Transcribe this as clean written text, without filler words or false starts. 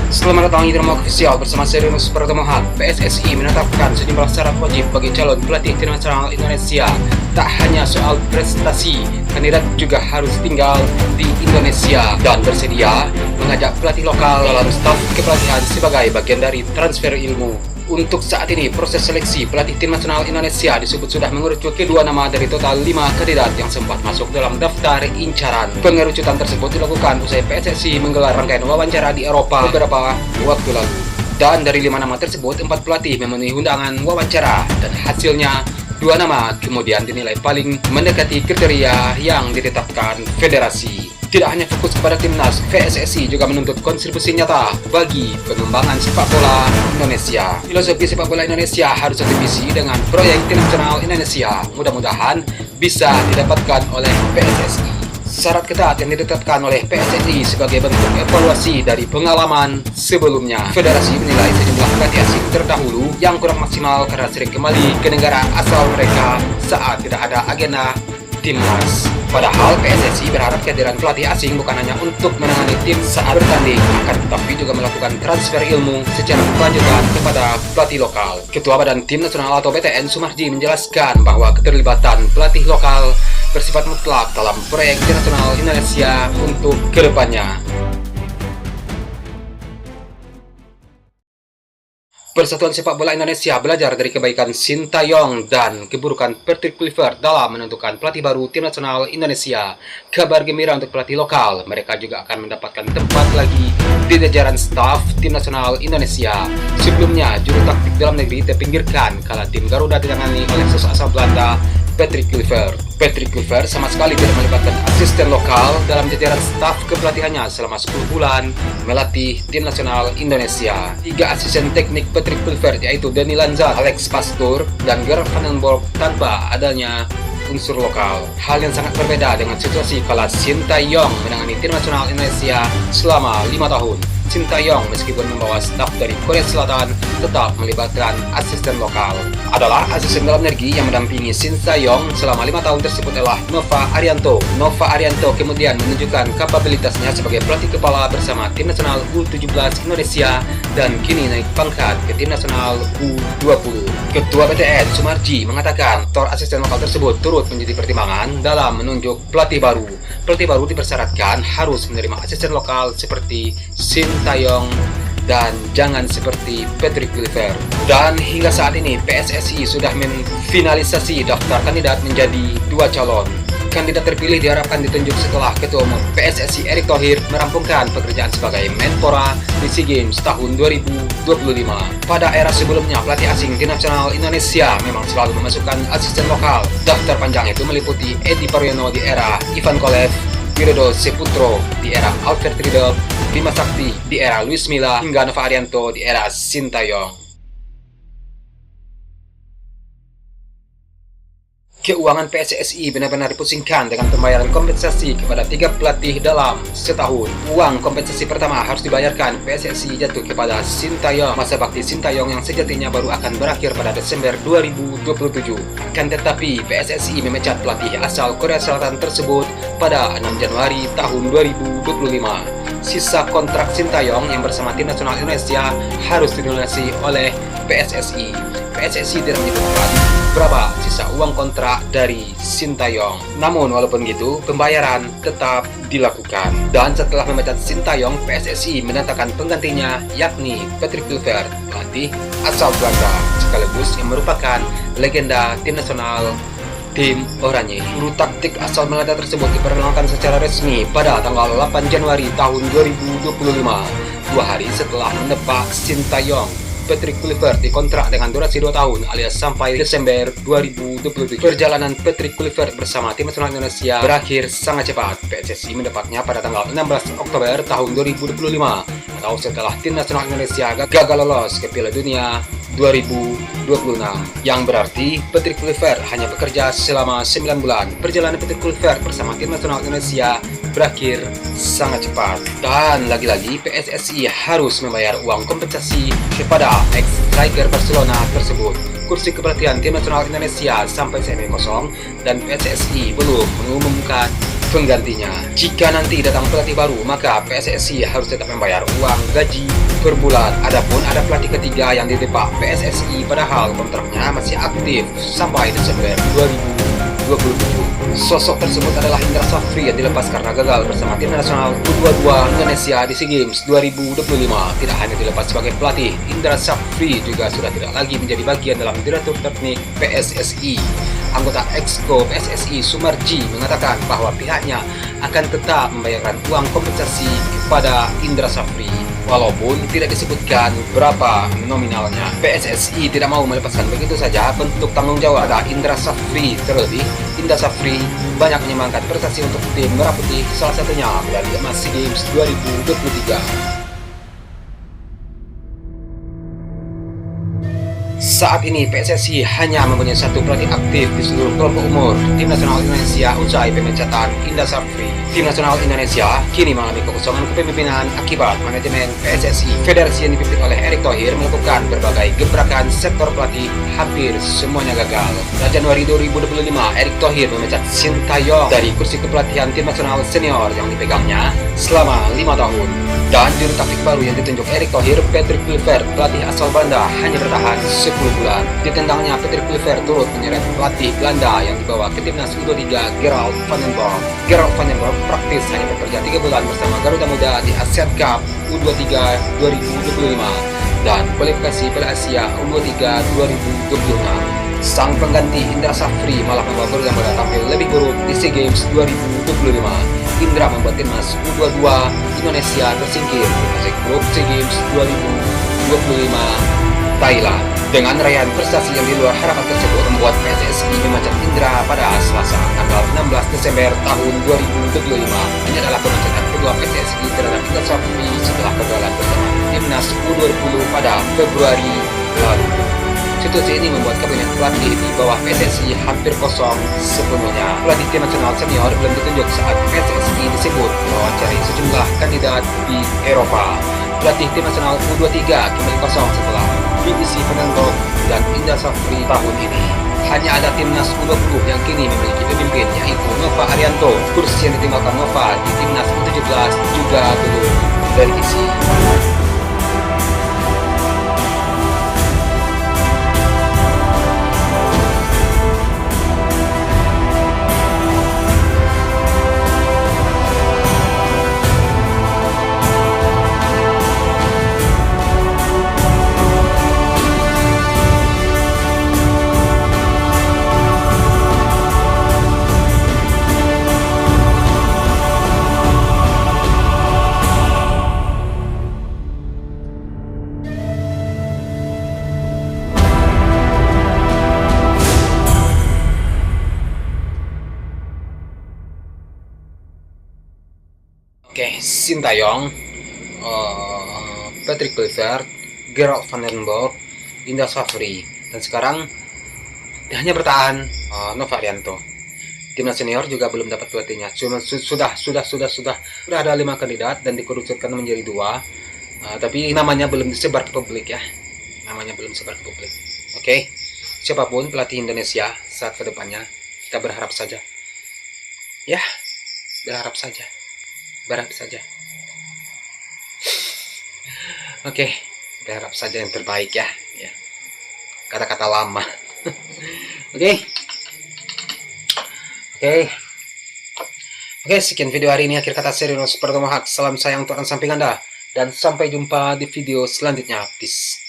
Selamat datang di Drama Official bersama saya Renus Pertemuan. PSSI menetapkan sejumlah syarat wajib bagi calon pelatih tim nasional Indonesia. Tak hanya soal prestasi, kandidat juga harus tinggal di Indonesia dan bersedia mengajak pelatih lokal dalam staf kepelatihan sebagai bagian dari transfer ilmu. Untuk saat ini, proses seleksi pelatih tim nasional Indonesia disebut sudah mengerucut kedua nama dari total 5 kandidat yang sempat masuk dalam daftar incaran. Pengerucutan tersebut dilakukan usai PSSI menggelar rangkaian wawancara di Eropa beberapa waktu lalu. Dan dari 5 nama tersebut, 4 pelatih memenuhi undangan wawancara dan hasilnya 2 nama kemudian dinilai paling mendekati kriteria yang ditetapkan federasi. Tidak hanya fokus kepada timnas, PSSI juga menuntut kontribusi nyata bagi pengembangan sepak bola Indonesia. Filosofi sepak bola Indonesia harus satu visi dengan proyek tim nasional Indonesia. Mudah-mudahan bisa didapatkan oleh PSSI. Syarat ketat yang ditetapkan oleh PSSI sebagai bentuk evaluasi dari pengalaman sebelumnya. Federasi menilai sejumlah pelatih asing terdahulu yang kurang maksimal karena sering kembali ke negara asal mereka saat tidak ada agenda timnas. Padahal PSSI berharap kehadiran pelatih asing bukan hanya untuk menangani tim saat bertanding, akan tetapi juga melakukan transfer ilmu secara berkelanjutan kepada pelatih lokal. Ketua Badan Tim Nasional atau BTN Sumarji menjelaskan bahwa keterlibatan pelatih lokal bersifat mutlak dalam proyek tim nasional Indonesia untuk kedepannya. Persatuan Sepak Bola Indonesia belajar dari kebaikan Sintayong dan keburukan Patrick Kluivert dalam menentukan pelatih baru tim nasional Indonesia. Kabar gembira untuk pelatih lokal, mereka juga akan mendapatkan tempat lagi di jajaran staf tim nasional Indonesia. Sebelumnya, juru taktik dalam negeri terpinggirkan kala tim Garuda ditangani oleh sosok asal Belanda, Patrick Kluivert. Patrick Kluivert sama sekali tidak melibatkan asisten lokal dalam jajaran staf kepelatihannya selama 10 bulan melatih tim nasional Indonesia. 3 asisten teknik Patrick Kluivert yaitu Danny Lanza, Alex Pastoor, dan Gert van den Borg tanpa adanya unsur lokal. Hal yang sangat berbeda dengan situasi kala Sintayong menangani tim nasional Indonesia selama 5 tahun. Sintayong meskipun membawa staf dari Korea Selatan tetap melibatkan asisten lokal. Adalah asisten dalam negeri yang mendampingi Sintayong selama 5 tahun tersebut adalah Nova Arianto. Nova Arianto kemudian menunjukkan kapabilitasnya sebagai pelatih kepala bersama tim nasional U17 Indonesia dan kini naik pangkat ke tim nasional U20. Ketua BTN Sumarji mengatakan faktor asisten lokal tersebut turut menjadi pertimbangan dalam menunjuk pelatih baru. Pelatih baru dipersyaratkan harus menerima asisten lokal seperti Sintayong dan jangan seperti Patrick Kluivert. Dan hingga saat ini PSSI sudah memfinalisasi daftar kandidat menjadi 2 calon. Kandidat terpilih diharapkan ditunjuk setelah Ketua Umum PSSI Erick Thohir merampungkan pekerjaan sebagai Menpora di SEA Games tahun 2025. Pada era sebelumnya, pelatih asing tim nasional Indonesia memang selalu memasukkan asisten lokal. Daftar panjang itu meliputi Edi Paryono di era Ivan Kolev, Widodo Seputro di era Alfred Riedel, Bima Sakti di era Luis Milla, hingga Nova Arianto di era Sintayong. Keuangan PSSI benar-benar dipusingkan dengan pembayaran kompensasi kepada 3 pelatih dalam setahun. Uang kompensasi pertama harus dibayarkan PSSI jatuh kepada Sintayong. Masa bakti Sintayong yang sejatinya baru akan berakhir pada Desember 2027. Akan tetapi PSSI memecat pelatih asal Korea Selatan tersebut pada 6 Januari tahun 2025. Sisa kontrak Sintayong yang bersama tim nasional Indonesia harus dilunasi oleh PSSI. PSSI tidak menyebutkan berapa sisa uang kontrak dari Sintayong. Namun walaupun gitu, pembayaran tetap dilakukan. Dan setelah memecat Sintayong, PSSI mendatangkan penggantinya yakni Patrick Kluivert, pelatih asal Belanda sekaligus yang merupakan legenda tim nasional tim Oranye. Juru taktik asal Belanda tersebut diperkenalkan secara resmi pada tanggal 8 Januari tahun 2025, 2 hari setelah menepak Sintayong. Patrick Kluivert dikontrak dengan durasi 2 tahun alias sampai Desember 2027. Perjalanan Patrick Kluivert bersama tim nasional Indonesia berakhir sangat cepat. PSSI mendapatnya pada tanggal 16 Oktober tahun 2025 atau setelah tim nasional Indonesia gagal lolos ke Piala Dunia 2026, yang berarti Patrick Kluivert hanya bekerja selama 9 bulan. Perjalanan Patrick Kluivert bersama tim nasional Indonesia berakhir sangat cepat. Dan lagi-lagi PSSI harus membayar uang kompensasi kepada ex-striker Barcelona tersebut. Kursi kepelatihan tim nasional Indonesia sampai saat ini kosong dan PSSI belum mengumumkan penggantinya. Jika nanti datang pelatih baru, maka PSSI harus tetap membayar uang gaji per bulan. Adapun ada pelatih ketiga yang ditebak PSSI padahal kontraknya masih aktif sampai Desember 2027. Sosok tersebut adalah Indra Safri yang dilepas karena gagal bersama tim nasional U22 Indonesia di SEA Games 2025. Tidak hanya dilepas sebagai pelatih, Indra Safri juga sudah tidak lagi menjadi bagian dalam Direktur Teknik PSSI. Anggota Exco PSSI Sumarji mengatakan bahwa pihaknya akan tetap membayarkan uang kompensasi kepada Indra Safri, walaupun tidak disebutkan berapa nominalnya. PSSI tidak mau melepaskan begitu saja bentuk tanggung jawab pada Indra Safri. Terlebih, Indra Safri banyak menyumbangkan prestasi untuk tim Merah Putih, salah satunya medali emas SEA Games 2023. Saat ini PSSI hanya mempunyai satu pelatih aktif di seluruh kelompok umur tim nasional Indonesia usai pemecatan Indra Safri. Tim nasional Indonesia kini mengalami kekosongan kepemimpinan akibat manajemen PSSI. Federasi yang dipimpin oleh Erick Thohir melakukan berbagai gebrakan sektor pelatih, hampir semuanya gagal. Pada Januari 2025, Erick Thohir memecat Sintayong dari kursi kepelatihan tim nasional senior yang dipegangnya selama 5 tahun. Dan juru taktik baru yang ditunjuk Erick Thohir, Patrick Kluivert, pelatih asal Belanda, hanya bertahan 10 bulan. Ditendangnya, Patrick Kluivert turut menyeret pelatih Belanda yang dibawa ke timnas U23, Gerald van den Berg. Gerald van den Berg praktis hanya bekerja 3 bulan bersama Garuda Muda di Asian Cup U23 2025 dan kualifikasi Piala Asia U23 2026. Sang pengganti Indra Safri malah membawa Garuda Muda tampil lebih buruk di SEA Games 2025. Indra membuat timnas U22 Indonesia tersingkir di fase grup SEA Games 2025 Thailand. Dengan raihan prestasi yang di luar harapan tersebut membuat PSSI memecat Indra pada Selasa tanggal 16 Desember tahun 2025. Ini adalah pemecatan kedua PSSI terhadap Indra Safri setelah kegagalan bersama timnas U20 pada Februari lalu. Situasi ini membuat kabinet pelatih di bawah PSSI hampir kosong sepenuhnya. Pelatih tim nasional senior belum ditunjuk saat PSSI disebut mewawancari sejumlah kandidat di Eropa. Pelatih tim nasional U23 kembali kosong setelah BBC penentu dan Indra Safri tahun ini. Hanya ada timnas U20 yang kini memiliki pemimpin, yaitu Nova Arianto. Kursi yang ditinggalkan Nova di timnas U17 juga belum terisi. Oke, Sintayong, Patrick Kluivert, Gerald van den Berg, Indra Safri, dan sekarang hanya bertahan Nova Arianto. Timnas senior juga belum dapat pelatihnya. Cuma sudah ada 5 kandidat dan dikerucutkan menjadi 2. Tapi namanya belum disebar ke publik ya. Namanya belum disebar ke publik. Oke, siapapun pelatih Indonesia saat kedepannya, kita berharap saja. Ya, berharap saja. Oke, berharap saja yang terbaik ya. Kata-kata lama. Oke, sekian video hari ini. Akhir kata serius Pertomo Hak. Salam sayang Tuhan samping Anda dan sampai jumpa di video selanjutnya. Peace.